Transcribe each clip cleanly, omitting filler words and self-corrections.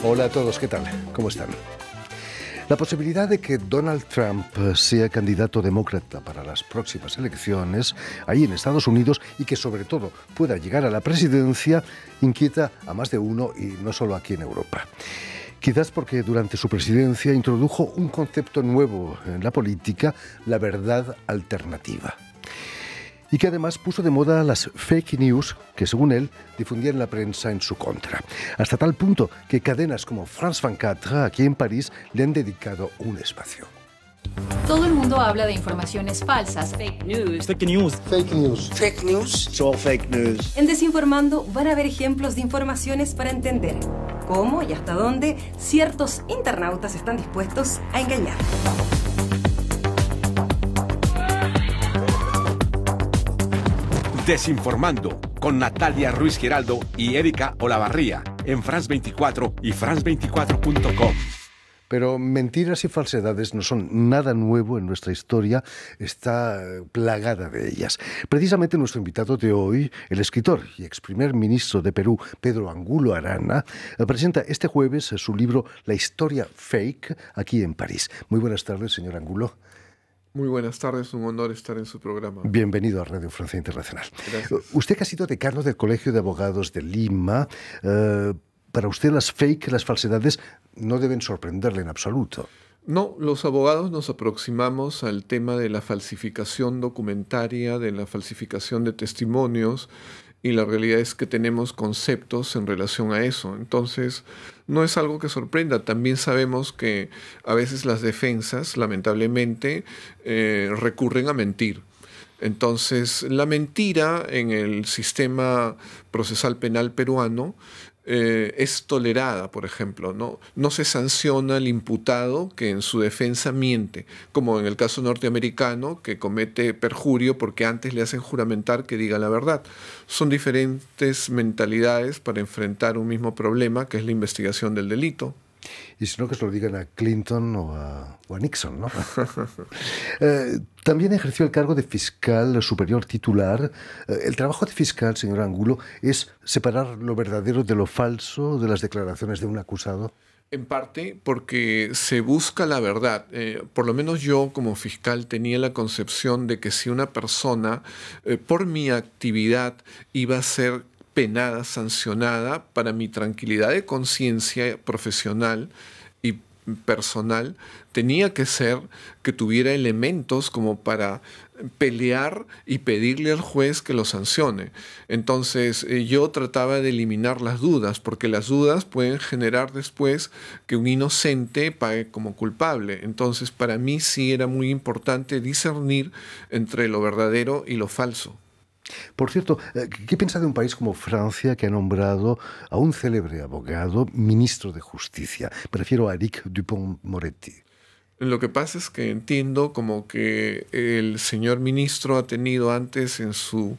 Hola a todos, ¿qué tal? ¿Cómo están? La posibilidad de que Donald Trump sea candidato demócrata para las próximas elecciones, ahí en Estados Unidos, y que sobre todo pueda llegar a la presidencia, inquieta a más de uno y no solo aquí en Europa. Quizás porque durante su presidencia introdujo un concepto nuevo en la política, la verdad alternativa. Y que además puso de moda las fake news que, según él, difundían la prensa en su contra. Hasta tal punto que cadenas como France 24, aquí en París, le han dedicado un espacio. Todo el mundo habla de informaciones falsas. Fake news. Fake news. Fake news. Fake news. It's all fake news. En Desinformando van a ver ejemplos de informaciones para entender cómo y hasta dónde ciertos internautas están dispuestos a engañar. Desinformando, con Natalia Ruiz Giraldo y Erika Olavarría, en France 24 y France24.com. Pero mentiras y falsedades no son nada nuevo en nuestra historia, está plagada de ellas. Precisamente nuestro invitado de hoy, el escritor y ex primer ministro de Perú, Pedro Angulo Arana, presenta este jueves su libro La historia fake, aquí en París. Muy buenas tardes, señor Angulo. Muy buenas tardes, un honor estar en su programa. Bienvenido a Radio Francia Internacional. Gracias. Usted que ha sido decano del Colegio de Abogados de Lima, para usted las fake, las falsedades, no deben sorprenderle en absoluto. No, los abogados nos aproximamos al tema de la falsificación documentaria, de la falsificación de testimonios, y la realidad es que tenemos conceptos en relación a eso. Entonces, no es algo que sorprenda. También sabemos que a veces las defensas, lamentablemente, recurren a mentir. Entonces, la mentira en el sistema procesal penal peruano es tolerada, por ejemplo, ¿no? No se sanciona al imputado que en su defensa miente, como en el caso norteamericano, que comete perjurio porque antes le hacen juramentar que diga la verdad. Son diferentes mentalidades para enfrentar un mismo problema, que es la investigación del delito. Y si no, que se lo digan a Clinton o a Nixon, ¿no? También ejerció el cargo de fiscal superior titular. El trabajo de fiscal, señor Angulo, es separar lo verdadero de lo falso de las declaraciones de un acusado. En parte porque se busca la verdad. Por lo menos yo como fiscal tenía la concepción de que si una persona, por mi actividad, iba a ser penada, sancionada, para mi tranquilidad de conciencia profesional y personal, tenía que ser que tuviera elementos como para pelear y pedirle al juez que lo sancione. Entonces yo trataba de eliminar las dudas, porque las dudas pueden generar después que un inocente pague como culpable. Entonces para mí sí era muy importante discernir entre lo verdadero y lo falso. Por cierto, ¿qué piensa de un país como Francia, que ha nombrado a un célebre abogado ministro de Justicia? Me refiero a Éric Dupond-Moretti. Lo que pasa es que entiendo como que el señor ministro ha tenido antes en su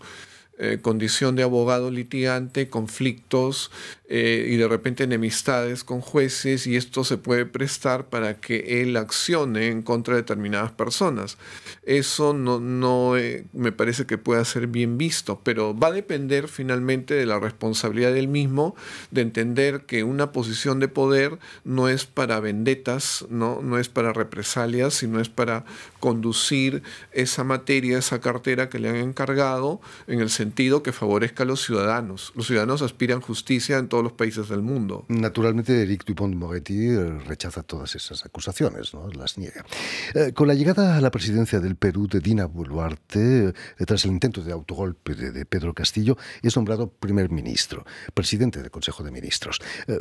condición de abogado litigante conflictos y de repente enemistades con jueces, y esto se puede prestar para que él accione en contra de determinadas personas. Eso no me parece que pueda ser bien visto, pero va a depender finalmente de la responsabilidad del mismo, de entender que una posición de poder no es para vendetas, no es para represalias, sino es para conducir esa materia, esa cartera que le han encargado, en el sentido que favorezca a los ciudadanos. Los ciudadanos aspiran justicia en todos los países del mundo. Naturalmente, Éric Dupond-Moretti rechaza todas esas acusaciones, ¿no? Las niega. Con la llegada a la presidencia del Perú de Dina Boluarte, tras el intento de autogolpe de Pedro Castillo, es nombrado primer ministro, presidente del Consejo de Ministros.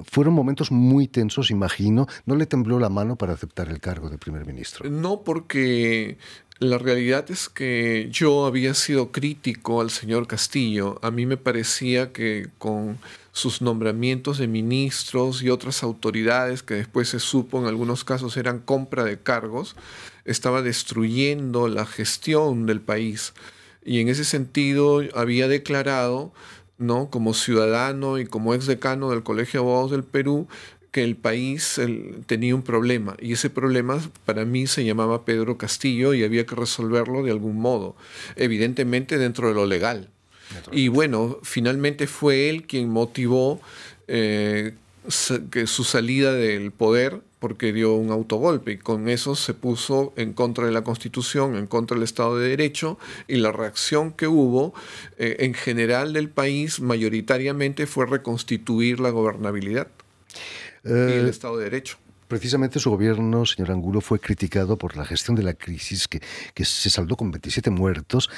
Fueron momentos muy tensos, imagino. ¿No le tembló la mano para aceptar el cargo de primer ministro? No, porque la realidad es que yo había sido crítico al señor Castillo. A mí me parecía que con sus nombramientos de ministros y otras autoridades, que después se supo en algunos casos eran compra de cargos, estaba destruyendo la gestión del país. Y en ese sentido había declarado, ¿no?, como ciudadano y como exdecano del Colegio de Abogados del Perú, que el país tenía un problema, y ese problema para mí se llamaba Pedro Castillo y había que resolverlo de algún modo, evidentemente dentro de lo legal. Y bueno, finalmente fue él quien motivó que su salida del poder porque dio un autogolpe y con eso se puso en contra de la Constitución, en contra del Estado de Derecho, y la reacción que hubo en general del país mayoritariamente fue reconstituir la gobernabilidad y el Estado de Derecho. Precisamente su gobierno, señor Angulo, fue criticado por la gestión de la crisis que se saldó con 27 muertos.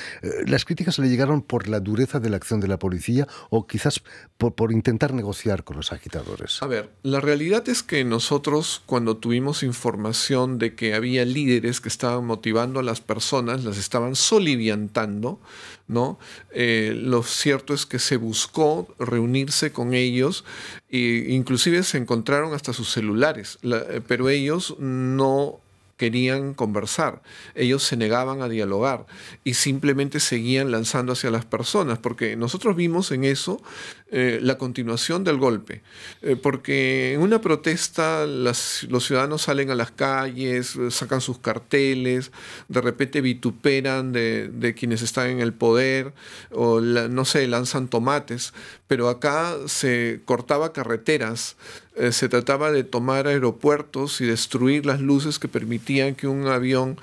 ¿Las críticas le llegaron por la dureza de la acción de la policía o quizás por intentar negociar con los agitadores? A ver, la realidad es que nosotros, cuando tuvimos información de que había líderes que estaban motivando a las personas, las estaban soliviantando, ¿no? Lo cierto es que se buscó reunirse con ellos e inclusive se encontraron hasta sus celulares, pero ellos no querían conversar, ellos se negaban a dialogar y simplemente seguían lanzando hacia las personas, porque nosotros vimos en eso la continuación del golpe, porque en una protesta los ciudadanos salen a las calles, sacan sus carteles, de repente vituperan de quienes están en el poder, o no sé, lanzan tomates, pero acá se cortaba carreteras, se trataba de tomar aeropuertos y destruir las luces que permitían que un avión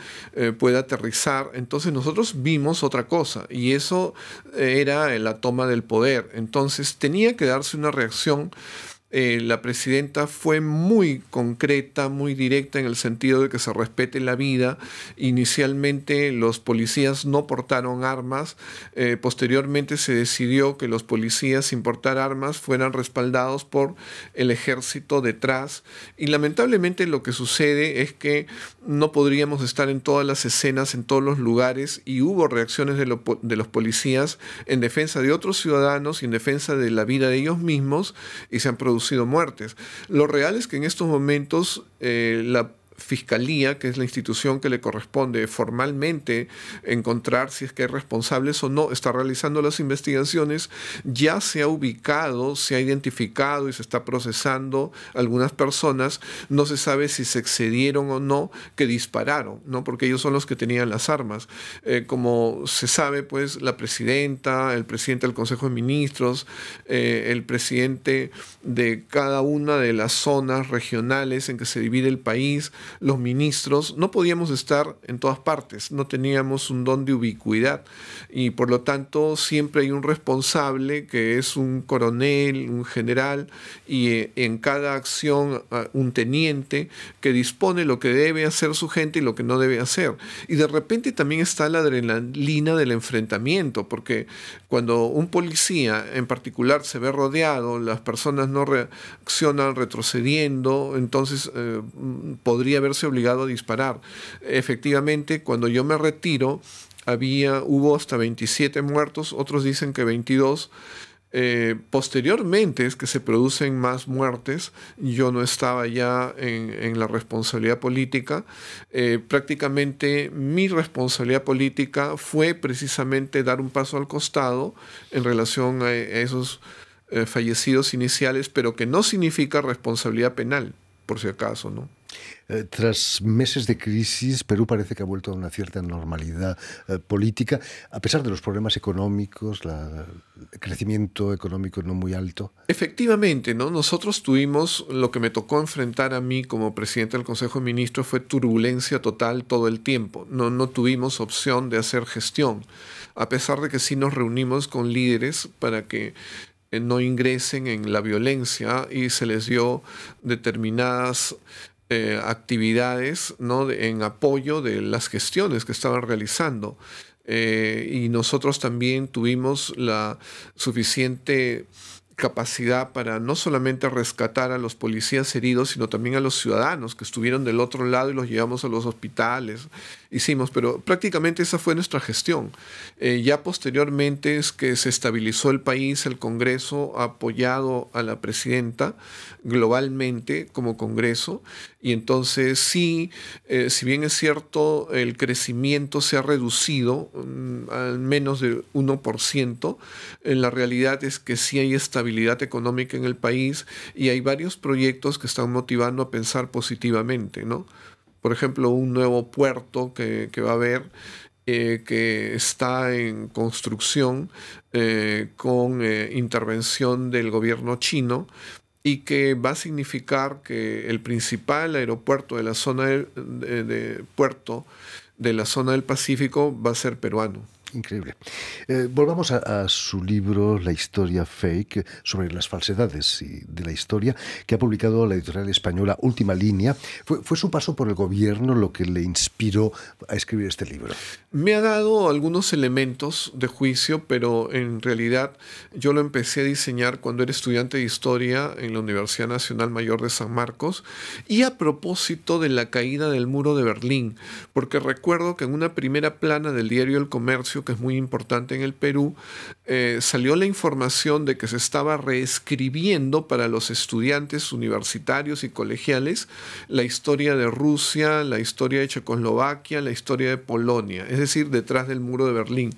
pueda aterrizar. Entonces nosotros vimos otra cosa y eso era la toma del poder. Entonces tenía que darse una reacción. La presidenta fue muy concreta, muy directa en el sentido de que se respete la vida. Inicialmente los policías no portaron armas, posteriormente se decidió que los policías sin portar armas fueran respaldados por el ejército detrás y lamentablemente lo que sucede es que no podríamos estar en todas las escenas, en todos los lugares y hubo reacciones de los policías en defensa de otros ciudadanos y en defensa de la vida de ellos mismos y se han producido muertes. Lo real es que en estos momentos la Fiscalía, que es la institución que le corresponde formalmente encontrar si es que hay responsables o no, está realizando las investigaciones, ya se ha ubicado, se ha identificado y se está procesando algunas personas, no se sabe si se excedieron o no, que dispararon, ¿no? Porque ellos son los que tenían las armas. Como se sabe, pues, la presidenta, el presidente del Consejo de Ministros, el presidente de cada una de las zonas regionales en que se divide el país, los ministros, no podíamos estar en todas partes, no teníamos un don de ubicuidad y por lo tanto siempre hay un responsable que es un coronel, un general y en cada acción un teniente que dispone lo que debe hacer su gente y lo que no debe hacer. Y de repente también está la adrenalina del enfrentamiento, porque cuando un policía en particular se ve rodeado, las personas no reaccionan retrocediendo, entonces podría haberse obligado a disparar. Efectivamente, cuando yo me retiro, hubo hasta 27 muertos, otros dicen que 22. Posteriormente es que se producen más muertes. Yo no estaba ya en la responsabilidad política. Prácticamente mi responsabilidad política fue precisamente dar un paso al costado en relación a esos fallecidos iniciales, pero que no significa responsabilidad penal, por si acaso, ¿no? Tras meses de crisis, Perú parece que ha vuelto a una cierta normalidad política, a pesar de los problemas económicos, el crecimiento económico no muy alto. Efectivamente, ¿no? Nosotros tuvimos, lo que me tocó enfrentar a mí como presidente del Consejo de Ministros fue turbulencia total todo el tiempo. No tuvimos opción de hacer gestión, a pesar de que sí nos reunimos con líderes para que no ingresen en la violencia y se les dio determinadas actividades, ¿no? En apoyo de las gestiones que estaban realizando. Y nosotros también tuvimos la suficiente capacidad para no solamente rescatar a los policías heridos, sino también a los ciudadanos que estuvieron del otro lado y los llevamos a los hospitales. Pero prácticamente esa fue nuestra gestión. Ya posteriormente es que se estabilizó el país, el Congreso ha apoyado a la presidenta globalmente como Congreso, y entonces sí, si bien es cierto, el crecimiento se ha reducido al menos de 1%, la realidad es que sí hay estabilidad económica en el país y hay varios proyectos que están motivando a pensar positivamente, ¿no? Por ejemplo, un nuevo puerto que va a haber, que está en construcción con intervención del gobierno chino y que va a significar que el principal aeropuerto de la zona de puerto de la zona del Pacífico va a ser peruano. Increíble. Volvamos a su libro La historia fake, sobre las falsedades de la historia, que ha publicado la editorial española Última Línea. ¿Fue su paso por el gobierno lo que le inspiró a escribir este libro? Me ha dado algunos elementos de juicio, pero en realidad yo lo empecé a diseñar cuando era estudiante de historia en la Universidad Nacional Mayor de San Marcos, y a propósito de la caída del muro de Berlín, porque recuerdo que en una primera plana del diario El Comercio, que es muy importante en el Perú, salió la información de que se estaba reescribiendo para los estudiantes universitarios y colegiales la historia de Rusia, la historia de Checoslovaquia, la historia de Polonia, es decir, detrás del muro de Berlín.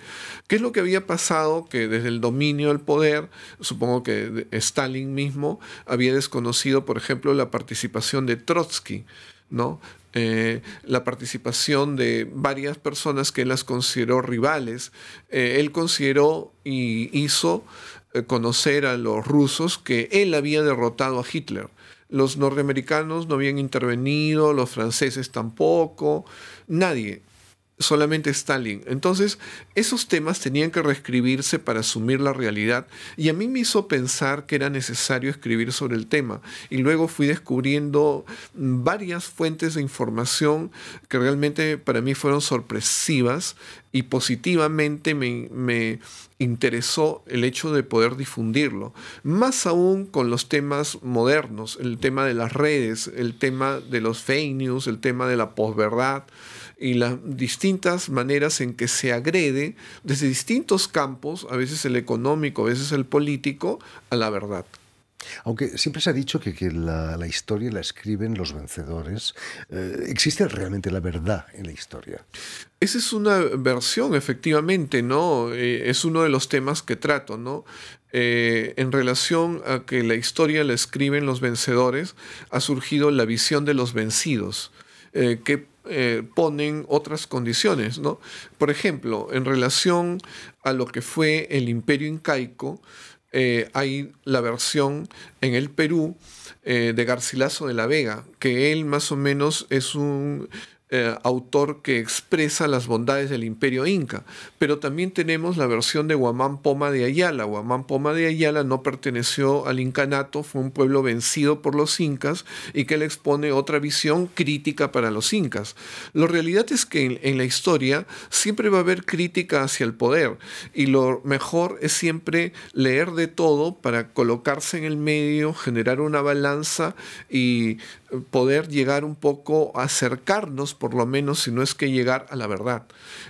¿Qué es lo que había pasado? Que desde el dominio del poder, supongo que Stalin mismo había desconocido, por ejemplo, la participación de Trotsky, ¿no? La participación de varias personas que él las consideró rivales. Él consideró y hizo conocer a los rusos que él había derrotado a Hitler. Los norteamericanos no habían intervenido, los franceses tampoco, nadie. Solamente Stalin. Entonces, esos temas tenían que reescribirse para asumir la realidad, y a mí me hizo pensar que era necesario escribir sobre el tema. Y luego fui descubriendo varias fuentes de información que realmente para mí fueron sorpresivas, y positivamente me interesó el hecho de poder difundirlo. Más aún con los temas modernos, el tema de las redes, el tema de los fake news, el tema de la posverdad, y las distintas maneras en que se agrede desde distintos campos, a veces el económico, a veces el político, a la verdad. Aunque siempre se ha dicho que la historia la escriben los vencedores, ¿existe realmente la verdad en la historia? Esa es una versión, efectivamente, ¿no? Es uno de los temas que trato, ¿no? En relación a que la historia la escriben los vencedores, ha surgido la visión de los vencidos, que ponen otras condiciones, ¿no? Por ejemplo, en relación a lo que fue el Imperio Incaico, hay la versión en el Perú de Garcilaso de la Vega, que él más o menos es un autor que expresa las bondades del Imperio Inca, pero también tenemos la versión de Huamán Poma de Ayala. Huamán Poma de Ayala no perteneció al incanato, fue un pueblo vencido por los incas, y que él expone otra visión crítica para los incas. La realidad es que en la historia siempre va a haber crítica hacia el poder, y lo mejor es siempre leer de todo para colocarse en el medio, generar una balanza y poder llegar un poco a acercarnos, por lo menos, si no es que llegar a la verdad.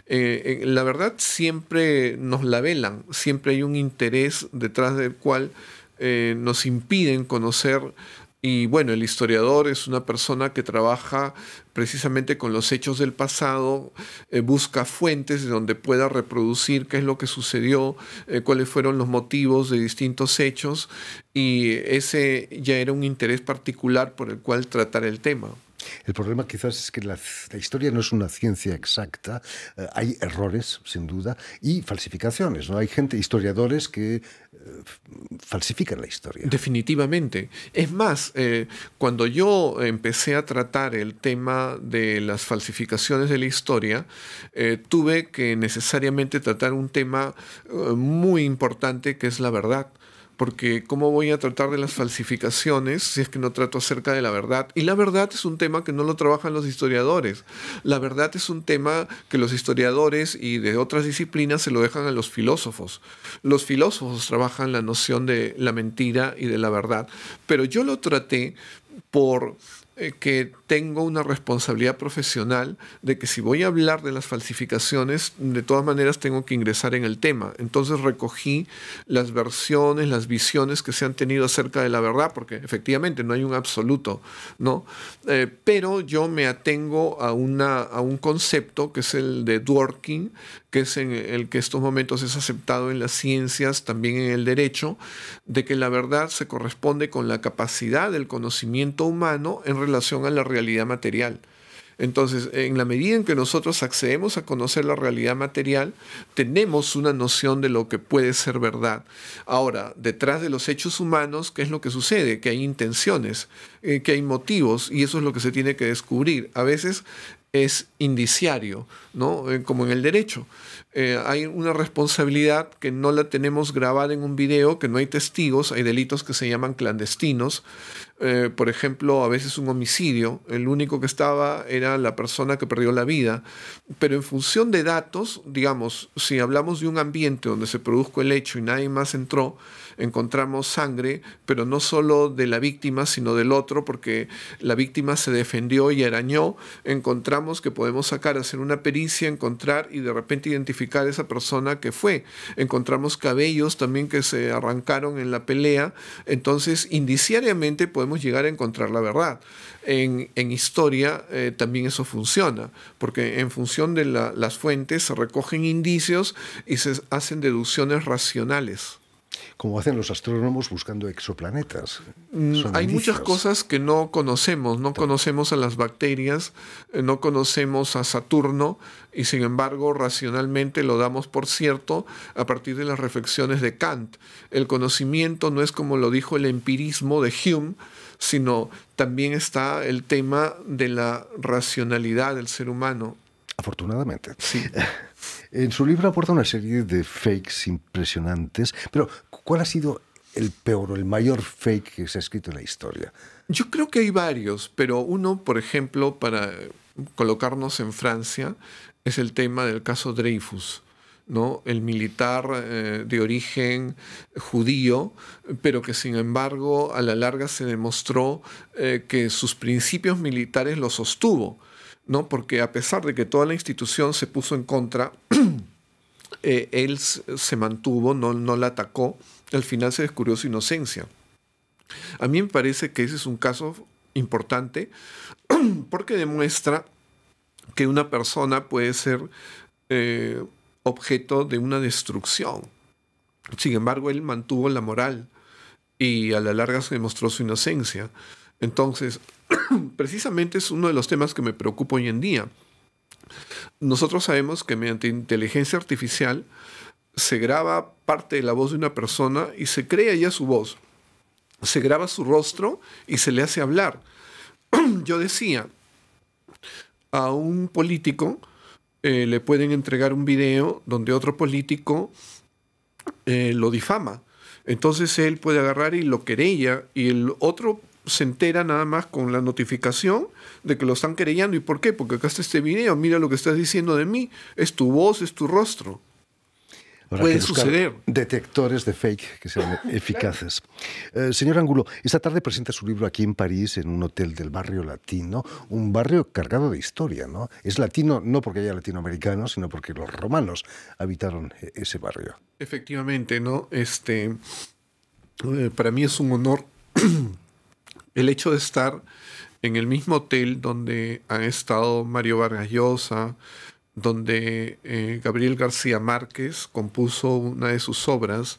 La verdad siempre nos la velan, siempre hay un interés detrás del cual nos impiden conocer. Y bueno, el historiador es una persona que trabaja precisamente con los hechos del pasado, busca fuentes de donde pueda reproducir qué es lo que sucedió, cuáles fueron los motivos de distintos hechos, y ese ya era un interés particular por el cual tratar el tema. El problema quizás es que la historia no es una ciencia exacta, hay errores, sin duda, y falsificaciones, ¿no? Hay historiadores que falsifican la historia. Definitivamente. Es más, cuando yo empecé a tratar el tema de las falsificaciones de la historia, tuve que necesariamente tratar un tema muy importante, que es la verdad. Porque ¿cómo voy a tratar de las falsificaciones si es que no trato acerca de la verdad? Y la verdad es un tema que no lo trabajan los historiadores. La verdad es un tema que los historiadores y de otras disciplinas se lo dejan a los filósofos. Los filósofos trabajan la noción de la mentira y de la verdad. Pero yo lo traté por que tengo una responsabilidad profesional de que si voy a hablar de las falsificaciones, de todas maneras tengo que ingresar en el tema. Entonces recogí las versiones, las visiones que se han tenido acerca de la verdad, porque efectivamente no hay un absoluto, ¿no? Pero yo me atengo a un concepto que es el de Dworkin, que es en el que estos momentos es aceptado en las ciencias, también en el derecho, de que la verdad se corresponde con la capacidad del conocimiento humano en relación a la realidad material. Entonces, en la medida en que nosotros accedemos a conocer la realidad material, tenemos una noción de lo que puede ser verdad. Ahora, detrás de los hechos humanos, ¿qué es lo que sucede? Que hay intenciones, que hay motivos, y eso es lo que se tiene que descubrir. A veces es indiciario, ¿no? Como en el derecho. Hay una responsabilidad que no la tenemos grabada en un video, que no hay testigos, hay delitos que se llaman clandestinos. Por ejemplo, a veces un homicidio, el único que estaba era la persona que perdió la vida, pero en función de datos, digamos, si hablamos de un ambiente donde se produjo el hecho y nadie más entró, encontramos sangre, pero no solo de la víctima, sino del otro, porque la víctima se defendió y arañó. Encontramos que podemos hacer una pericia, encontrar y de repente identificar a esa persona que fue. Encontramos cabellos también que se arrancaron en la pelea. Entonces, indiciariamente podemos llegar a encontrar la verdad. En historia también eso funciona, porque en función de las fuentes se recogen indicios y se hacen deducciones racionales. Como hacen los astrónomos buscando exoplanetas. Hay muchas cosas que no conocemos. No conocemos a las bacterias, no conocemos a Saturno, y sin embargo racionalmente lo damos por cierto a partir de las reflexiones de Kant. El conocimiento no es como lo dijo el empirismo de Hume, sino también está el tema de la racionalidad del ser humano. Afortunadamente. Sí. En su libro aporta una serie de fakes impresionantes, pero ¿cuál ha sido el peor o el mayor fake que se ha escrito en la historia? Yo creo que hay varios, pero uno, por ejemplo, para colocarnos en Francia, es el tema del caso Dreyfus, ¿no? El militar de origen judío, pero que sin embargo a la larga se demostró que sus principios militares los sostuvo, ¿no? Porque a pesar de que toda la institución se puso en contra, él se mantuvo, no la atacó. Al final se descubrió su inocencia. A mí me parece que ese es un caso importante porque demuestra que una persona puede ser objeto de una destrucción. Sin embargo, él mantuvo la moral y a la larga se demostró su inocencia. Entonces, precisamente es uno de los temas que me preocupa hoy en día. Nosotros sabemos que mediante inteligencia artificial se graba parte de la voz de una persona y se crea ya su voz. Se graba su rostro y se le hace hablar. Yo decía, a un político le pueden entregar un video donde otro político lo difama. Entonces él puede agarrar y lo querella y el otro se entera nada más con la notificación de que lo están querellando. ¿Y por qué? Porque acá está este video, mira lo que estás diciendo de mí, es tu voz, es tu rostro. Habrá puede que buscar suceder. Detectores de fake que sean eficaces. Señor Angulo, esta tarde presenta su libro aquí en París, en un hotel del barrio latino, un barrio cargado de historia, ¿no? Es latino no porque haya latinoamericanos, sino porque los romanos habitaron ese barrio. Efectivamente, ¿no? Para mí es un honor el hecho de estar en el mismo hotel donde han estado Mario Vargas Llosa, donde Gabriel García Márquez compuso una de sus obras,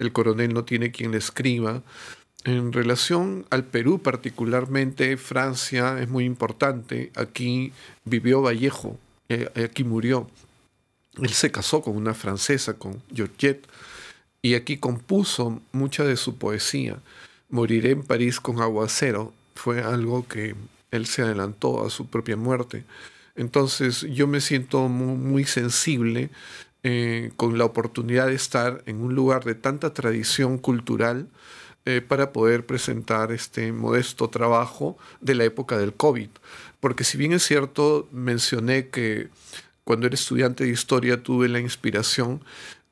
El coronel no tiene quien le escriba. En relación al Perú particularmente, Francia es muy importante. Aquí vivió Vallejo, aquí murió. Él se casó con una francesa, con Georgette, y aquí compuso mucha de su poesía. Moriré en París con aguacero fue algo que él se adelantó a su propia muerte. Entonces yo me siento muy, muy sensible con la oportunidad de estar en un lugar de tanta tradición cultural para poder presentar este modesto trabajo de la época del COVID. Porque si bien es cierto, mencioné que cuando era estudiante de historia tuve la inspiración,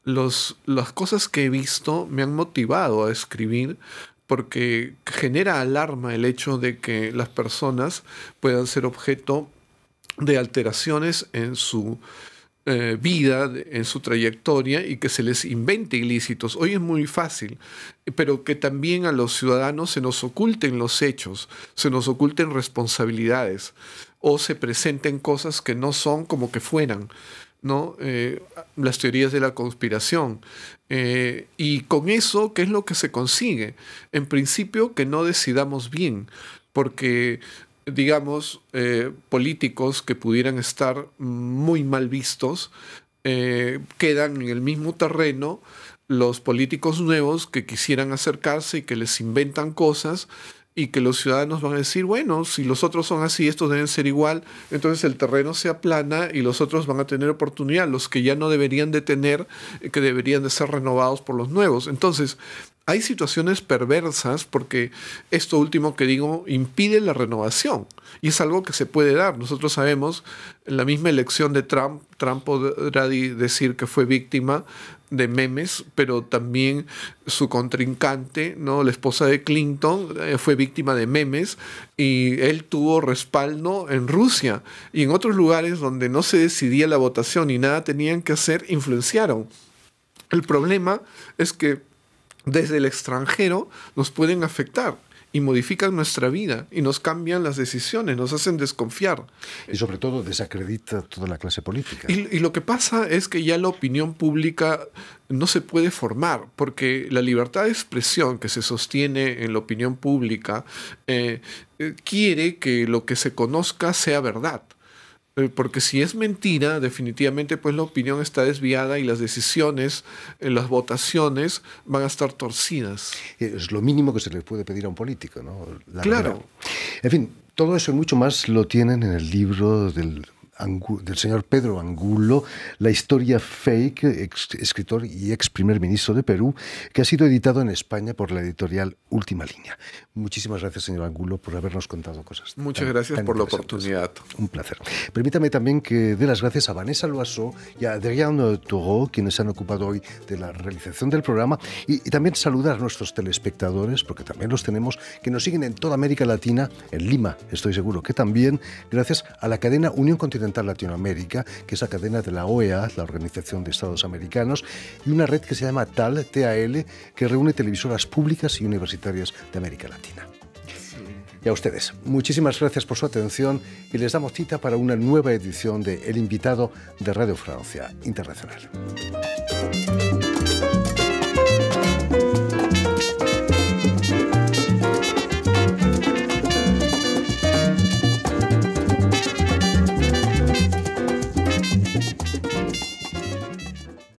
las cosas que he visto me han motivado a escribir, porque genera alarma el hecho de que las personas puedan ser objeto de alteraciones en su vida, en su trayectoria, y que se les invente ilícitos. Hoy es muy fácil, pero que también a los ciudadanos se nos oculten los hechos, se nos oculten responsabilidades, o se presenten cosas que no son como que fueran, ¿no? Las teorías de la conspiración. Y con eso, ¿qué es lo que se consigue? En principio, que no decidamos bien, porque digamos, políticos que pudieran estar muy mal vistos, quedan en el mismo terreno los políticos nuevos que quisieran acercarse y que les inventan cosas y que los ciudadanos van a decir, bueno, si los otros son así, estos deben ser igual, entonces el terreno se aplana y los otros van a tener oportunidad, los que ya no deberían de tener, que deberían de ser renovados por los nuevos. Entonces, hay situaciones perversas porque esto último que digo impide la renovación y es algo que se puede dar. Nosotros sabemos, en la misma elección de Trump podrá decir que fue víctima de memes, pero también su contrincante, ¿no? La esposa de Clinton, fue víctima de memes y él tuvo respaldo en Rusia y en otros lugares donde no se decidía la votación y nada tenían que hacer, influenciaron. El problema es que desde el extranjero nos pueden afectar y modifican nuestra vida y nos cambian las decisiones, nos hacen desconfiar. Y sobre todo desacredita toda la clase política. Y lo que pasa es que ya la opinión pública no se puede formar, porque la libertad de expresión que se sostiene en la opinión pública quiere que lo que se conozca sea verdad. Porque si es mentira, definitivamente pues la opinión está desviada y las decisiones, las votaciones van a estar torcidas. Es lo mínimo que se le puede pedir a un político, ¿no? Claro. Verdad. En fin, todo eso y mucho más lo tienen en el libro del señor Pedro Angulo, La historia fake, escritor y ex primer ministro de Perú, que ha sido editado en España por la editorial Última Línea. Muchísimas gracias, señor Angulo, por habernos contado cosas. Muchas gracias por la oportunidad. Un placer. Permítame también que dé las gracias a Vanessa Loiseau y a Adrián Taureau, quienes se han ocupado hoy de la realización del programa, y también saludar a nuestros telespectadores, porque también los tenemos, que nos siguen en toda América Latina, en Lima, estoy seguro que también, gracias a la cadena Unión Continental Latinoamérica, que es la cadena de la OEA, la Organización de Estados Americanos, y una red que se llama TAL, que reúne televisoras públicas y universitarias de América Latina. Y a ustedes, muchísimas gracias por su atención y les damos cita para una nueva edición de El Invitado de Radio Francia Internacional.